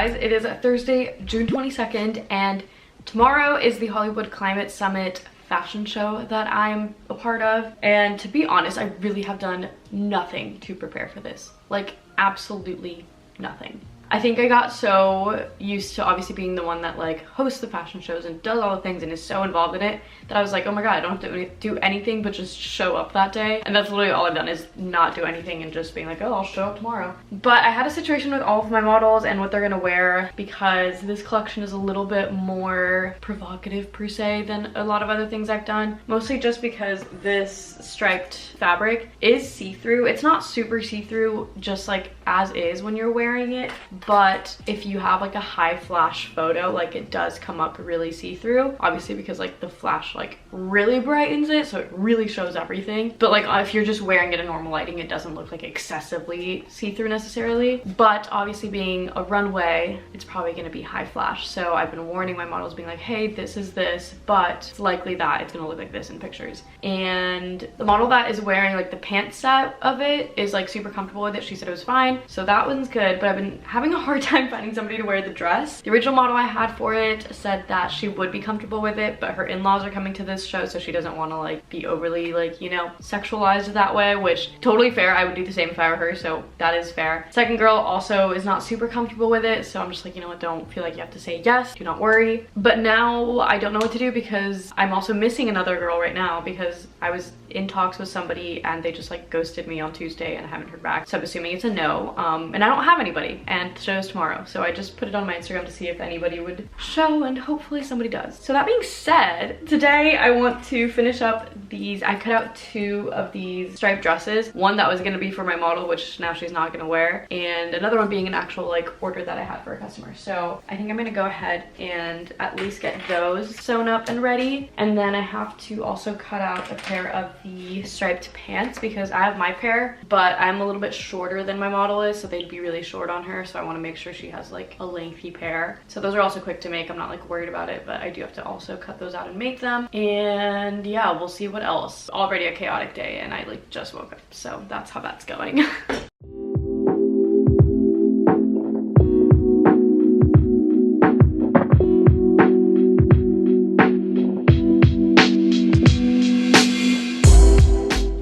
guys, it is Thursday, June 22nd, and tomorrow is the Hollywood Climate Summit fashion show that I'm a part of. And to be honest, I really have done nothing to prepare for this. Like, absolutely nothing. I think I got so used to obviously being the one that like hosts the fashion shows and does all the things and is so involved in it that I was like, oh my god, I don't have to do anything but just show up that day. And that's literally all I've done, is not do anything and just being like, oh, I'll show up tomorrow. But I had a situation with all of my models and what they're gonna wear, because this collection is a little bit more provocative per se than a lot of other things I've done. Mostly just because this striped fabric is see-through. It's not super see-through just like as is when you're wearing it, but if you have like a high flash photo, like it does come up really see-through, obviously, because like the flash like really brightens it, so it really shows everything. But like if you're just wearing it in normal lighting, it doesn't look like excessively see-through necessarily. But obviously being a runway, it's probably going to be high flash, so I've been warning my models, being like, hey, this is this, but it's likely that it's going to look like this in pictures. And the model that is wearing like the pants set of it is like super comfortable with it. She said it was fine, so that one's good. But I've been having a hard time finding somebody to wear the dress. The original model I had for it said that she would be comfortable with it, but her in-laws are coming to this show, so she doesn't want to like be overly like, you know, sexualized that way, which totally fair. I would do the same if I were her, so that is fair. Second girl also is not super comfortable with it, so I'm just like, you know what, don't feel like you have to say yes, do not worry. But now I don't know what to do, because I'm also missing another girl right now, because I was in talks with somebody and they just like ghosted me on Tuesday and I haven't heard back, so I'm assuming it's a no. And I don't have anybody, and the show is tomorrow, so I just put it on my Instagram to see if anybody would show, and hopefully somebody does. So that being said, today I want to finish up these. I cut out 2 of these striped dresses, one that was going to be for my model, which now she's not going to wear, and another one being an actual like order that I had for a customer. So I think I'm going to go ahead and at least get those sewn up and ready. And then I have to also cut out a pair of the striped pants, because I have my pair, but I'm a little bit shorter than my model is, so they'd be really short on her, so I want to make sure she has like a lengthy pair. So those are also quick to make. I'm not like worried about it, but I do have to also cut those out and make them. And yeah, we'll see what else. Already a chaotic day, and I like just woke up, so that's how that's going.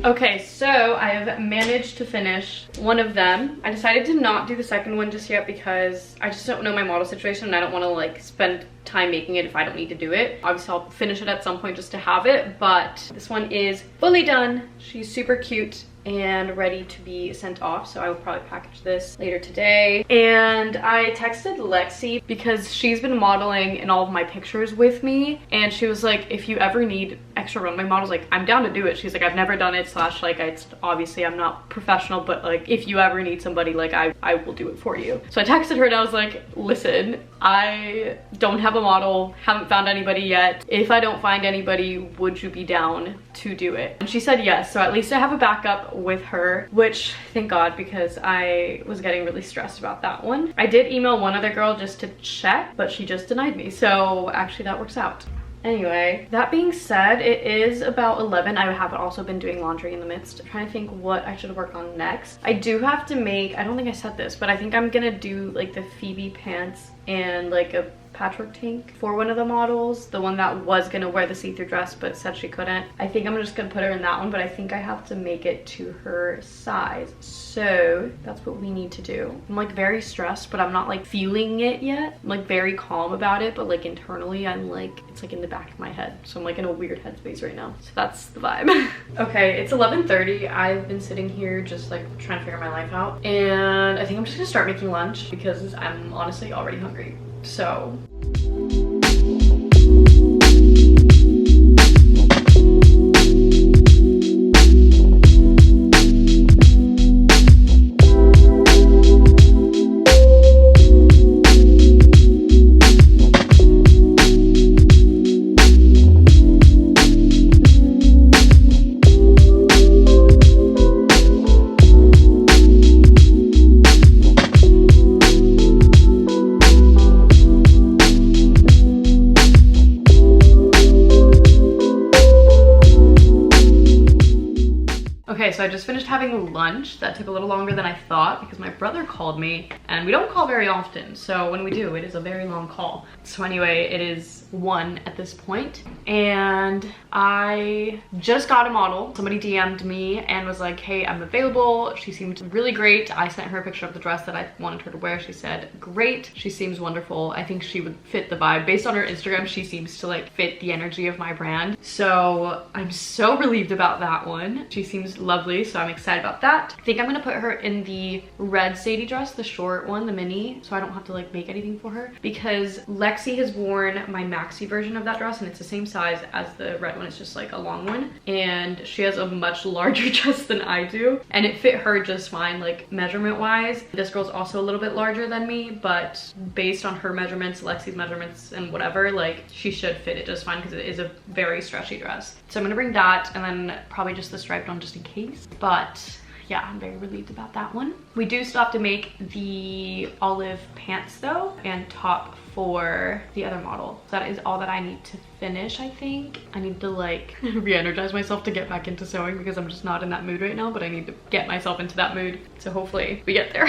Okay, so I have managed to finish one of them. I decided to not do the second one just yet because I just don't know my model situation, and I don't want to like spend time making it if I don't need to do it. Obviously I'll finish it at some point just to have it, but this one is fully done. She's super cute and ready to be sent off, so I will probably package this later today. And I texted Lexi because she's been modeling in all of my pictures with me, and she was like, if you ever need extra runway models, like I'm down to do it. She's like, I've never done it, slash like it's obviously I'm not professional, but like if you ever need somebody, like I will do it for you. So I texted her and I was like, listen, I don't have a model, haven't found anybody yet. If I don't find anybody, would you be down to do it? And she said yes, so at least I have a backup with her, which thank God, because I was getting really stressed about that one. I did email one other girl just to check, but she just denied me, so actually that works out. Anyway, that being said, it is about 11. I have also been doing laundry in the midst. I'm trying to think what I should work on next. I do have to make, I don't think I said this, but I think I'm gonna do like the Phoebe pants and like a patchwork tank for one of the models, the one that was gonna wear the see-through dress but said she couldn't. I think I'm just gonna put her in that one, but I think I have to make it to her size, so that's what we need to do. I'm like very stressed, but I'm not like feeling it yet. I'm like very calm about it, but like internally I'm like, it's like in the back of my head, so I'm like in a weird headspace right now, so that's the vibe. Okay, it's 11:30. I've been sitting here just like trying to figure my life out, and I think I'm just gonna start making lunch because I'm honestly already hungry. So so I just finished having lunch. That took a little longer than I thought because my brother called me, and we don't call very often, so when we do, it is a very long call. So anyway, it is 1 at this point, and I just got a model. Somebody DM'd me and was like, hey, I'm available. She seemed really great. I sent her a picture of the dress that I wanted her to wear. She said, great. She seems wonderful. I think she would fit the vibe. Based on her Instagram, she seems to like fit the energy of my brand. So I'm so relieved about that one. She seems lovely, so I'm excited about that. I think I'm gonna put her in the red Sadie dress, the short one, the mini, so I don't have to like make anything for her, because Lexi has worn my maxi version of that dress and it's the same size as the red one. It's just like a long one, and she has a much larger dress than I do, and it fit her just fine, like measurement wise. This girl's also a little bit larger than me, but based on her measurements, Lexi's measurements, and whatever, like she should fit it just fine because it is a very stretchy dress. So I'm gonna bring that, and then probably just the striped one just in case. But yeah, I'm very relieved about that one. We do still have to make the olive pants though, and top for the other model. So that is all that I need to finish, I think. I need to like re-energize myself to get back into sewing because I'm just not in that mood right now, but I need to get myself into that mood. So hopefully we get there.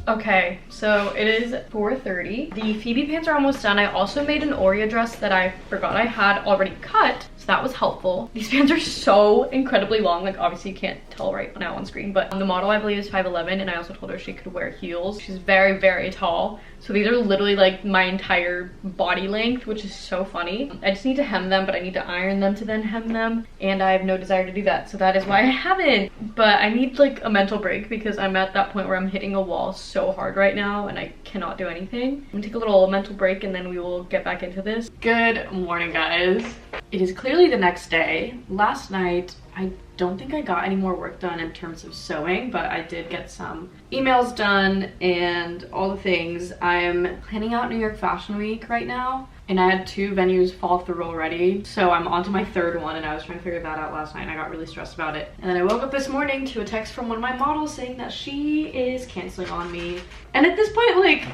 Okay, so it is 4:30. The Phoebe pants are almost done. I also made an Oreo dress that I forgot I had already cut, so that was helpful. These pants are so incredibly long. Like obviously you can't tell right now on screen, but the model I believe is 5'11", and I also told her she could wear heels. She's very, very tall. So these are literally like my entire body length, which is so funny. I just need to hem them, but I need to iron them to then hem them, and I have no desire to do that. So that is why I haven't. But I need like a mental break because I'm at that point where I'm hitting a wall so hard right now and I cannot do anything. I'm gonna take a little mental break and then we will get back into this. Good morning, guys. It is clearly the next day. Last night, I don't think I got any more work done in terms of sewing, but I did get some emails done and all the things. I'm planning out New York Fashion Week right now, and I had 2 venues fall through already, so I'm on to my 3rd one, and I was trying to figure that out last night and I got really stressed about it. And then I woke up this morning to a text from one of my models saying that she is canceling on me. And at this point, like,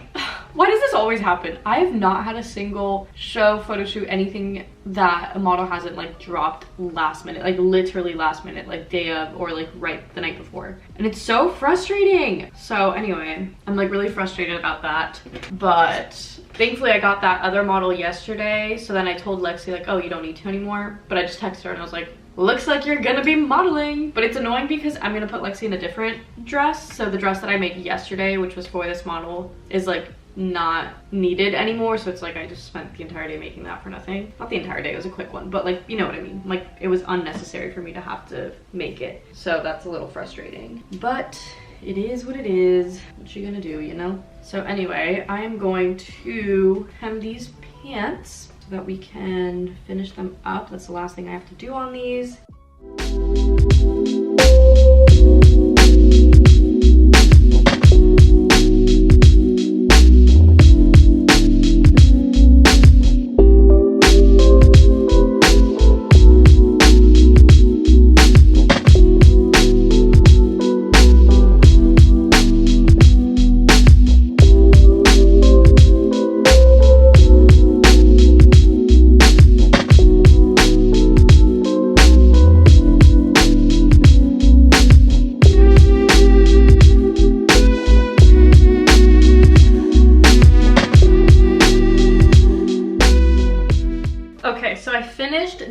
why does this always happen? I have not had a single show, photo shoot, anything that a model hasn't like dropped last minute, like literally last minute, like day of or like right the night before. And it's so frustrating. So anyway, I'm like really frustrated about that. But thankfully I got that other model yesterday. So then I told Lexi like, oh, you don't need to anymore. But I just texted her and I was like, looks like you're gonna be modeling. But it's annoying because I'm gonna put Lexi in a different dress. So the dress that I made yesterday, which was for this model, is like not needed anymore. So it's like I just spent the entire day making that for nothing. Not the entire day, it was a quick one, but like, you know what I mean? Like it was unnecessary for me to have to make it. So that's a little frustrating, but it is what it is. What you gonna do, you know? So anyway, I am going to hem these pants so that we can finish them up. That's the last thing I have to do on these.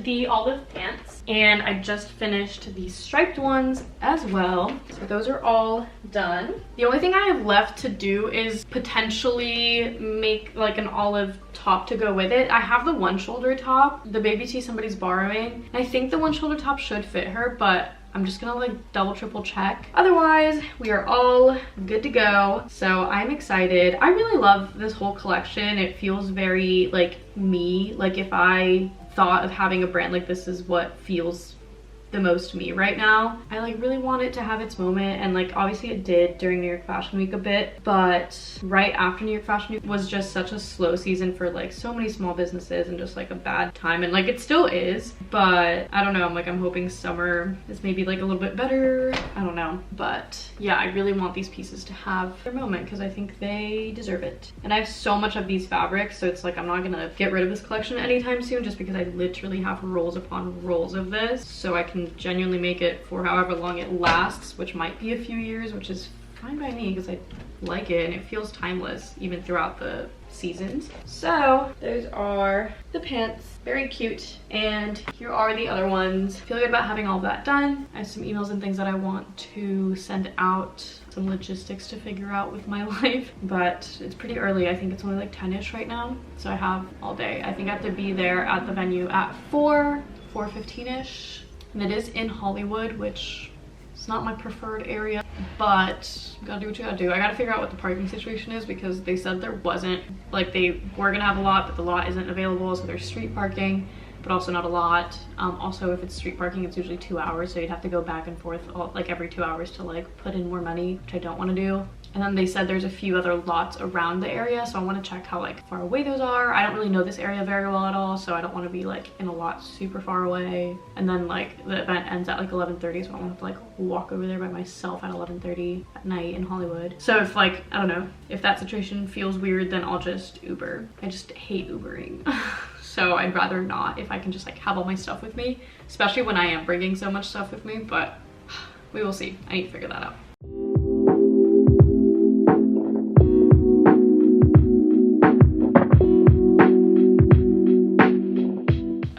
The olive pants, and I just finished the striped ones as well, so those are all done. The only thing I have left to do is potentially make like an olive top to go with it. I have the one shoulder top, the baby tee somebody's borrowing, and I think the one shoulder top should fit her, but I'm just gonna like double triple check. Otherwise, we are all good to go. So I'm excited. I really love this whole collection. It feels very like me. Like if I thought of having a brand like this is what feels the most me right now. I like really want it to have its moment, and like obviously it did during New York Fashion Week a bit, but right after New York Fashion Week was just such a slow season for like so many small businesses and just like a bad time, and like it still is, but I don't know, I'm hoping summer is maybe like a little bit better. I don't know, but yeah, I really want these pieces to have their moment because I think they deserve it. And I have so much of these fabrics, so it's like I'm not gonna get rid of this collection anytime soon just because I literally have rolls upon rolls of this, so I can genuinely make it for however long it lasts, which might be a few years, which is fine by me because I like it and it feels timeless even throughout the seasons. So those are the pants, very cute, and here are the other ones. I feel good about having all of that done. I have some emails and things that I want to send out, some logistics to figure out with my life, but it's pretty early. I think it's only like 10ish right now, so I have all day. I think I have to be there at the venue at 4:15ish. And it is in Hollywood, which is not my preferred area, but you gotta do what you gotta do. I gotta figure out what the parking situation is because they said there wasn't, like they were gonna have a lot, but the lot isn't available, so there's street parking, but also not a lot. Also, if it's street parking, it's usually 2 hours, so you'd have to go back and forth like every 2 hours to like put in more money, which I don't want to do. And then they said there's a few other lots around the area, so I want to check how like far away those are. I don't really know this area very well at all, so I don't want to be like in a lot super far away. And then like the event ends at like 11:30, so I won't have to like walk over there by myself at 11:30 at night in Hollywood. So if like, I don't know, if that situation feels weird, then I'll just Uber. I just hate Ubering. So I'd rather not if I can just like have all my stuff with me, especially when I am bringing so much stuff with me, but we will see. I need to figure that out.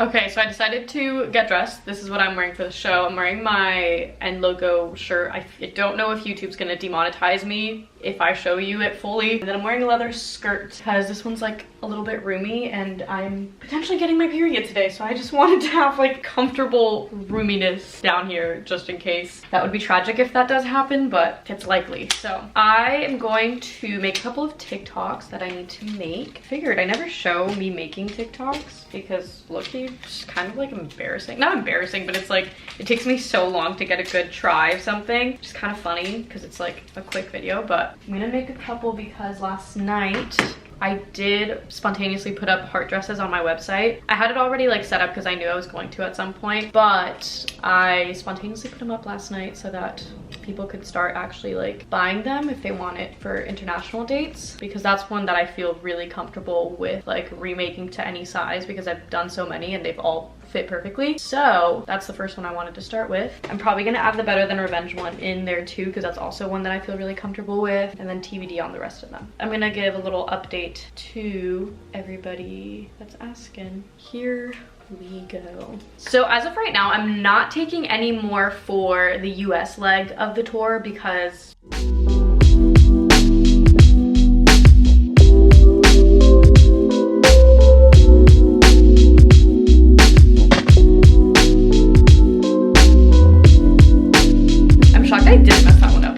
Okay, so I decided to get dressed. This is what I'm wearing for the show. I'm wearing my N logo shirt. I don't know if YouTube's gonna demonetize me if I show you it fully. And then I'm wearing a leather skirt because this one's like a little bit roomy and I'm potentially getting my period today, so I just wanted to have like comfortable roominess down here just in case. That would be tragic if that does happen, but it's likely. So I am going to make a couple of TikToks that I need to make. Figured I never show me making TikToks because look-y, it's kind of like embarrassing. Not embarrassing, but it's like it takes me so long to get a good try of something. Which is kind of funny because it's like a quick video, but I'm gonna make a couple because last night I did spontaneously put up heart dresses on my website. I had it already like set up because I knew I was going to at some point, but I spontaneously put them up last night so that people could start actually like buying them if they want it for international dates, because that's one that I feel really comfortable with like remaking to any size because I've done so many and they've all fit perfectly. So that's the first one I wanted to start with. I'm probably gonna add the Better Than Revenge one in there too because that's also one that I feel really comfortable with, and then TBD on the rest of them. I'm gonna give a little update to everybody that's asking. Here we go. So as of right now, I'm not taking any more for the US leg of the tour because I did mess that one up.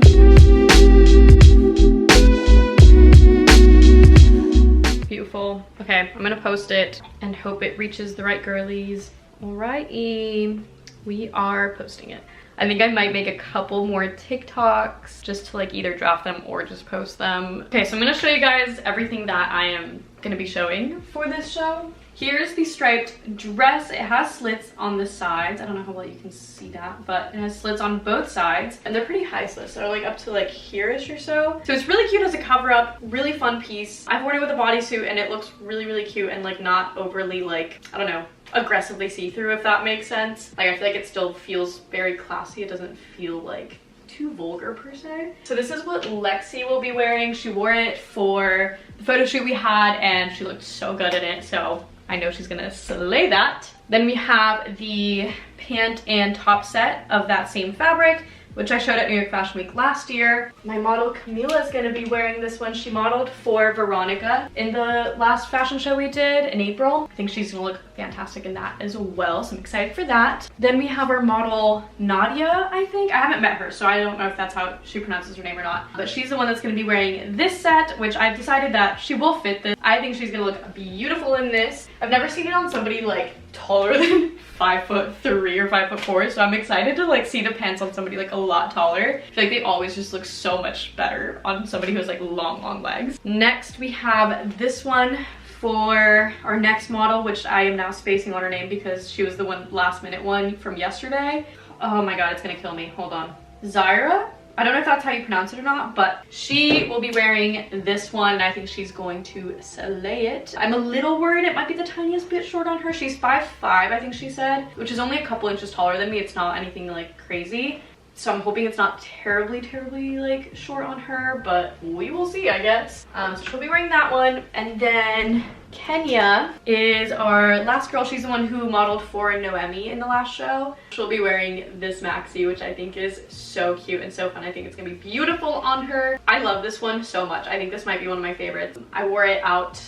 Beautiful. Okay, I'm gonna post it and hope it reaches the right girlies. Alrighty, we are posting it. I think I might make a couple more TikToks just to like either draft them or just post them. Okay, so I'm gonna show you guys everything that I am gonna be showing for this show. Here's the striped dress. It has slits on the sides. I don't know how well you can see that, but it has slits on both sides and they're pretty high slits. They're like up to like here-ish or so. So it's really cute as a cover up, really fun piece. I've worn it with a bodysuit and it looks really, really cute and like not overly like, I don't know, aggressively see-through, if that makes sense. Like I feel like it still feels very classy. It doesn't feel like too vulgar per se. So this is what Lexi will be wearing. She wore it for the photo shoot we had and she looked so good in it. So I know she's gonna slay that. Then we have the pant and top set of that same fabric. which I showed at New York Fashion Week last year. My model Camila is gonna be wearing this one. She modeled for Veronica in the last fashion show we did in April. I think she's gonna look fantastic in that as well, so I'm excited for that. Then we have our model Nadia, I think. I haven't met her, so I don't know if that's how she pronounces her name or not, but she's the one that's gonna be wearing this set, which I've decided that she will fit this. I think she's gonna look beautiful in this. I've never seen it on somebody like taller than 5'3" or 5'4", so I'm excited to like see the pants on somebody like a lot taller. I feel like they always just look so much better on somebody who has like long legs. Next we have this one for our next model, which I am now spacing on her name because she was the last minute one from yesterday. Oh my god, it's gonna kill me. Hold on. Zyra? I don't know if that's how you pronounce it or not, but she will be wearing this one and I think she's going to slay it. I'm a little worried it might be the tiniest bit short on her. She's 5'5", I think she said, which is only a couple inches taller than me. It's not anything like crazy. So I'm hoping it's not terribly like short on her, but we will see, I guess. So she'll be wearing that one. And then Kenya is our last girl. She's the one who modeled for Noemi in the last show. She'll be wearing this maxi, which I think is so cute and so fun. I think it's gonna be beautiful on her. I love this one so much. I think this might be one of my favorites. I wore it out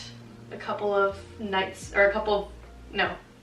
a couple of nights, or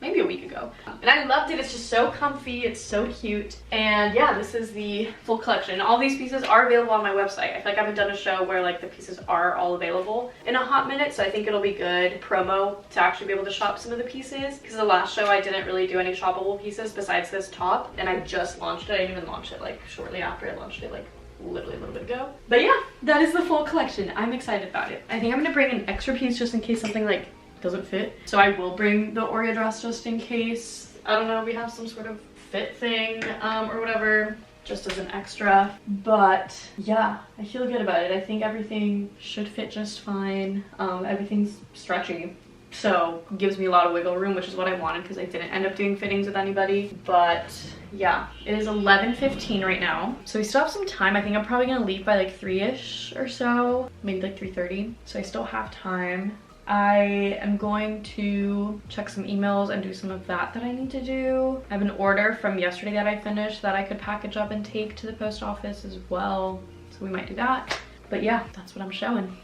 maybe a week ago, and I loved it. It's just so comfy, it's so cute. And yeah, this is the full collection. All these pieces are available on my website. I feel like I haven't done a show where like the pieces are all available in a hot minute, so I think it'll be good promo to actually be able to shop some of the pieces, because the last show I didn't really do any shoppable pieces besides this top, and I just launched it. I didn't even launch it like shortly after I launched it, like literally a little bit ago. But yeah, that is the full collection. I'm excited about it. I think I'm gonna bring an extra piece just in case something like doesn't fit, so I will bring the Oreo dress just in case, I don't know, we have some sort of fit thing or whatever, just as an extra. But yeah, I feel good about it. I think everything should fit just fine. Everything's stretchy, so it gives me a lot of wiggle room, which is what I wanted because I didn't end up doing fittings with anybody. But yeah, it is 11:15 right now, so we still have some time. I think I'm probably gonna leave by like 3ish or so, maybe like 3:30, so I still have time. I am going to check some emails and do some of that I need to do. I have an order from yesterday that I finished that I could package up and take to the post office as well, so we might do that. But yeah, that's what I'm showing.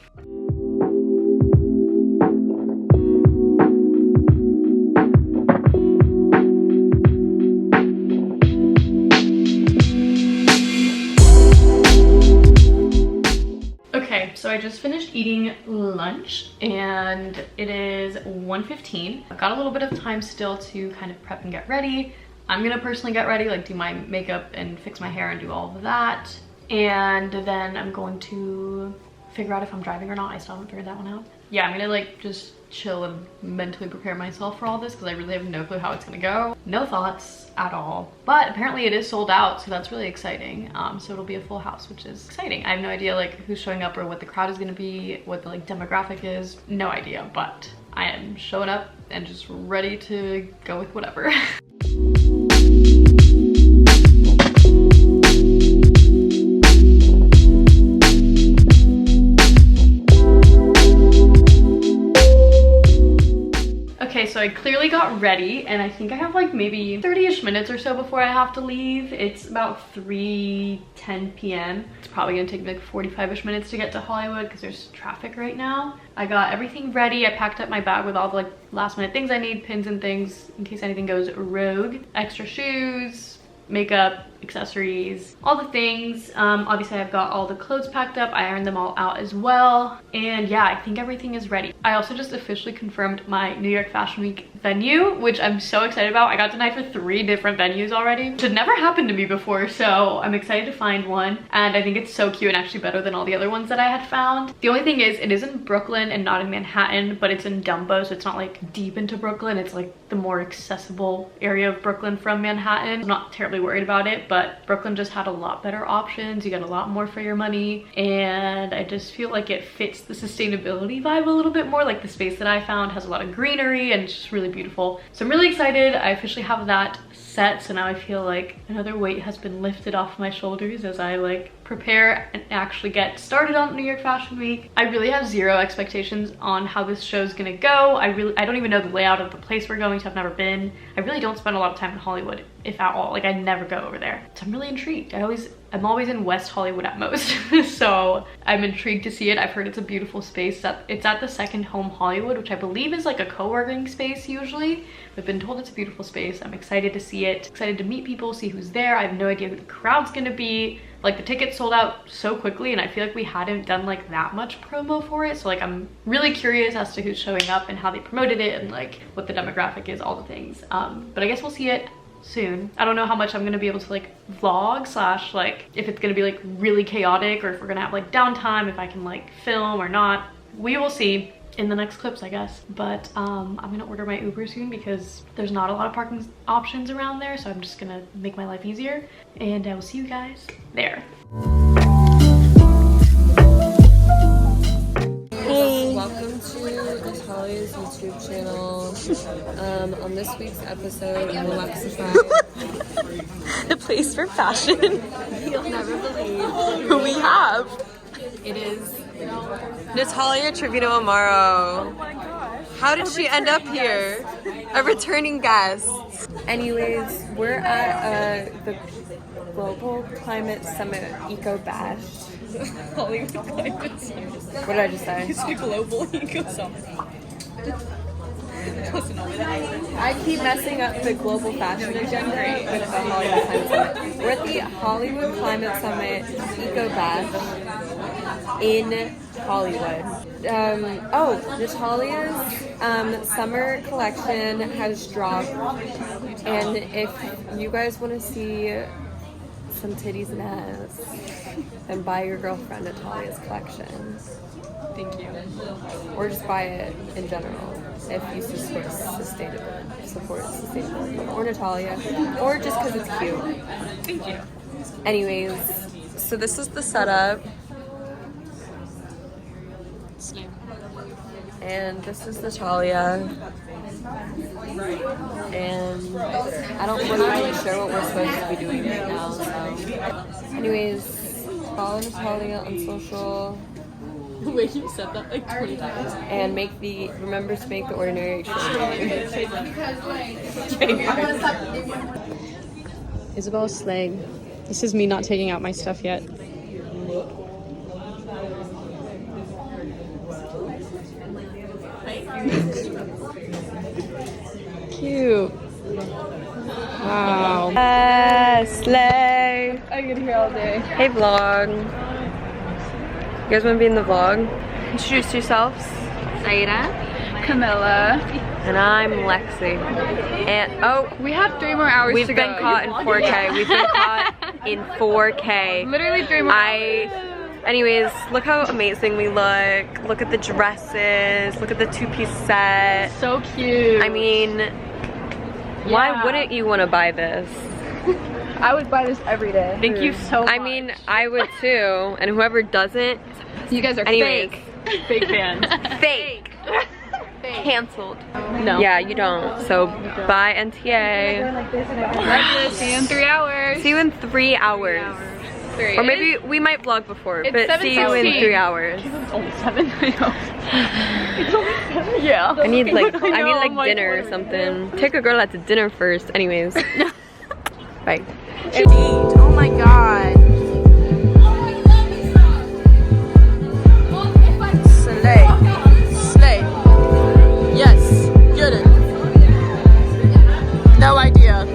So I just finished eating lunch and it is 1:15. I've got a little bit of time still to kind of prep and get ready. I'm gonna personally get ready, like do my makeup and fix my hair and do all of that. And then I'm going to figure out if I'm driving or not. I still haven't figured that one out. Yeah, I'm gonna like just chill and mentally prepare myself for all this because I really have no clue how it's gonna go. No thoughts at all. But apparently it is sold out, so that's really exciting. So it'll be a full house, which is exciting. I have no idea like who's showing up or what the crowd is gonna be, what the like demographic is. No idea, but I am showing up and just ready to go with whatever. Okay, so I clearly got ready and I think I have like maybe 30-ish minutes or so before I have to leave. It's about 3:10 p.m. It's probably gonna take me like 45-ish minutes to get to Hollywood because there's traffic right now. I got everything ready. I packed up my bag with all the like last minute things I need, pins and things in case anything goes rogue. Extra shoes, makeup, accessories, all the things. Obviously I've got all the clothes packed up. I ironed them all out as well. And yeah, I think everything is ready. I also just officially confirmed my New York Fashion Week venue, which I'm so excited about. I got denied for 3 different venues already, which had never happened to me before, so I'm excited to find one. And I think it's so cute and actually better than all the other ones that I had found. The only thing is it is in Brooklyn and not in Manhattan, but it's in Dumbo, so it's not like deep into Brooklyn. It's like the more accessible area of Brooklyn from Manhattan. I'm not terribly worried about it, but Brooklyn just had a lot better options. You get a lot more for your money, and I just feel like it fits the sustainability vibe a little bit more. Like the space that I found has a lot of greenery and it's just really beautiful. So I'm really excited. I officially have that set, so now I feel like another weight has been lifted off my shoulders as I like prepare and actually get started on New York Fashion Week. I really have zero expectations on how this show's gonna go. I don't even know the layout of the place we're going to. I've never been. I really don't spend a lot of time in Hollywood, if at all. Like, I never go over there. So I'm really intrigued. I'm always in West Hollywood at most. So I'm intrigued to see it. I've heard it's a beautiful space. It's at the Second Home Hollywood, which I believe is like a co-working space usually. I've been told it's a beautiful space. I'm excited to see it, excited to meet people, see who's there. I have no idea who the crowd's gonna be. Like, the tickets sold out so quickly, and I feel like we hadn't done like that much promo for it. So like, I'm really curious as to who's showing up and how they promoted it and like what the demographic is, all the things. But I guess we'll see it soon. I don't know how much I'm gonna be able to like vlog slash like if it's gonna be like really chaotic or if we're gonna have like downtime, if I can like film or not. We will see in the next clips, I guess. But I'm gonna order my Uber soon because there's not a lot of parking options around there, so I'm just gonna make my life easier, and I will see you guys there. Hey! Welcome to Natalia's YouTube channel. On this week's episode, we'll Alexify The place for fashion. you'll never believe Who we have. it is. Natalia Trevino Amaro. How did she end up here? A returning guest. Anyways, we're at the Global Climate Summit Eco Bash. Hollywood Climate Summit. What did I just say? It's a global eco summit. I keep messing up the global fashion agenda with the Hollywood Climate Summit. We're at the Hollywood Climate Summit Eco Bash in Hollywood. Natalia's summer collection has dropped, and if you guys want to see some titties and ass, then buy your girlfriend Natalia's collection. Thank you. Or just buy it in general if you support sustainability. Or Natalia. Or just because it's cute. Thank you. Anyways, so this is the setup. And this is Natalia. And we're not really sure what we're supposed to be doing right now. So. Anyways, follow Natalia on social. The way you said that like 20 times. And remember to make the ordinary extraordinary. Isabel Slade. This is me not taking out my stuff yet. Cute. Wow. Slay. I could hear all day. Hey vlog. You guys want to be in the vlog? Introduce yourselves. Zaira. Camilla. And I'm Lexi. And We have 3 more hours we've to been go. caught in 4K. We've been caught in 4K. Literally 3 more hours. Anyways, look how amazing we look. Look at the dresses. Look at the 2-piece set. So cute. I mean, why wouldn't you want to buy this? I would buy this every day. Thank you so much. I mean, I would too. And whoever doesn't, you guys are anyways. fake fans. Fake. Canceled. No. Yeah, you don't. So bye NTA. See you in 3 hours. See you in 3 hours. 3. Or maybe we might vlog before, It's but see you in 7:16. 3 hours. It's only 7. I know. It's only 7. Yeah. I need like I know, I'm like, dinner or something. Take a girl out to dinner first. Anyways. Bye. Oh my god. Slay. Slay. Yes. Get it. No idea.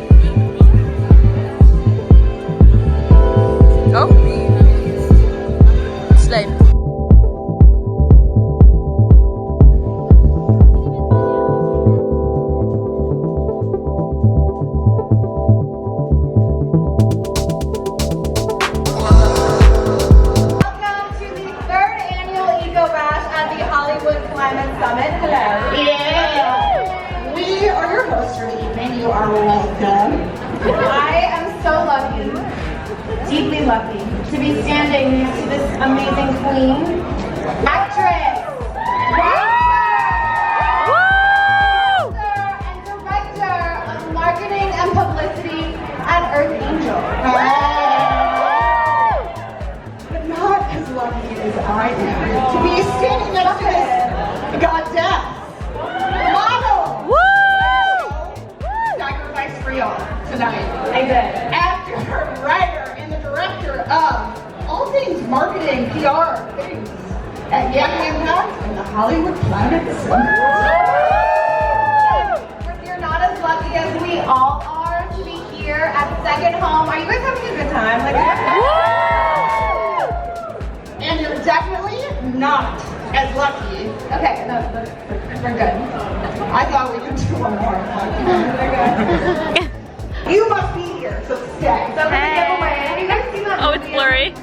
Oh. Slay. Summit. Hello. Yeah. We are your hosts for the evening. You are welcome. I am so lucky, deeply lucky, to be standing next to this amazing queen, actress, writer, and director of marketing and publicity at Earth Angel. standing next to this goddess model. Sacrifice for y'all tonight. I did. Actor, writer, and the director of all things marketing, PR, things at Young Impact and the Hollywood Planet Summit. If you're not as lucky as we all are to be here at Second Home, are you guys having a good time? And you're definitely not as lucky. Okay, no, we're good. I thought we could do one more. You must be here, so stay. So we're gonna give away. Have you guys seen that? Oh, it's blurry.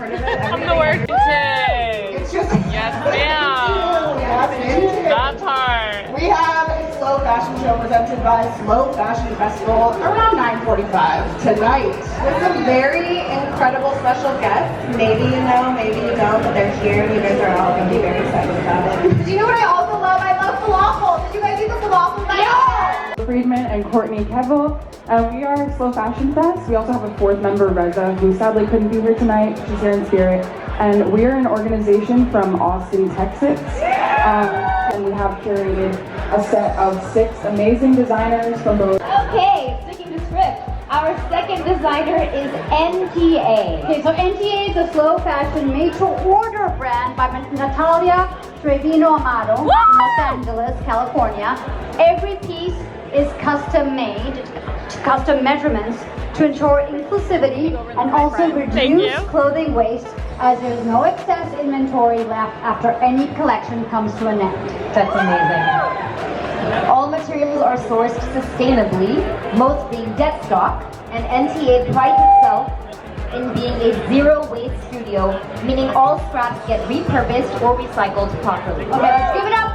I'm gonna work. It's just Yes, ma'am. That part. We have a slow fashion show presented by Slow Fashion Festival around 9:45 tonight with some very incredible special guests. Maybe you know, maybe you don't, but they're here and you guys are all gonna be very excited about it. Do you know what I also love? I love falafel. Did you guys eat the falafel? Yeah! Friedman and Courtney Kevel. We are Slow Fashion Fest. We also have a fourth member, Reza, who sadly couldn't be here tonight. She's here in spirit. And we're an organization from Austin, Texas. And we have curated a set of 6 amazing designers from both. Okay, sticking to script. Our second designer is NTA. Okay, so NTA is a slow fashion made-to-order brand by Natalia, Trevino in Los Angeles, California. Every piece is custom made, custom measurements to ensure inclusivity and also reduce clothing waste, as there's no excess inventory left after any collection comes to an end. That's amazing. All materials are sourced sustainably, most being dead stock, and NTA prides itself in being a zero-waste studio, meaning all scraps get repurposed or recycled properly. Okay, let's give it up